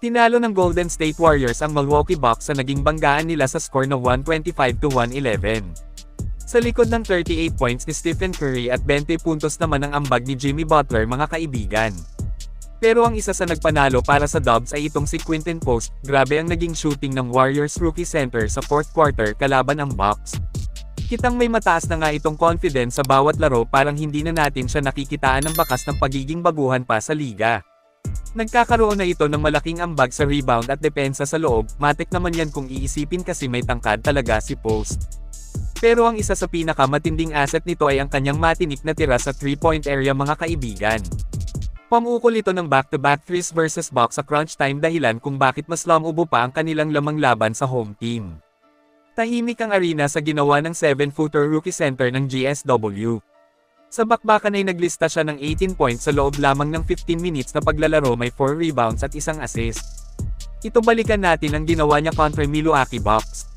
Tinalo ng Golden State Warriors ang Milwaukee Bucks sa naging banggaan nila sa score na 125-111. Sa likod ng 38 points ni Stephen Curry at 20 puntos naman ang ambag ni Jimmy Butler mga kaibigan. Pero ang isa sa nagpanalo para sa Dubs ay itong si Quinton Post. Grabe ang naging shooting ng Warriors rookie center sa fourth quarter kalaban ang Bucks. Kitang may mataas na nga itong confidence sa bawat laro, parang hindi na natin siya nakikitaan ng bakas ng pagiging baguhan pa sa liga. Nagkakaroon na ito ng malaking ambag sa rebound at depensa sa loob, matik naman yan kung iisipin kasi may tangkad talaga si Post. Pero ang isa sa pinakamatinding asset nito ay ang kanyang matinik na tira sa 3-point area mga kaibigan. Pamukol ito ng back-to-back threes versus Bucks sa crunch time, dahilan kung bakit mas lamubo pa ang kanilang lamang laban sa home team. Tahimik ang arena sa ginawa ng 7-footer rookie center ng GSW. Sa bakbakan ay naglista siya ng 18 points sa loob lamang ng 15 minutes na paglalaro, may 4 rebounds at isang assist. Ito balikan natin ang ginawa niya kontra Milwaukee Bucks.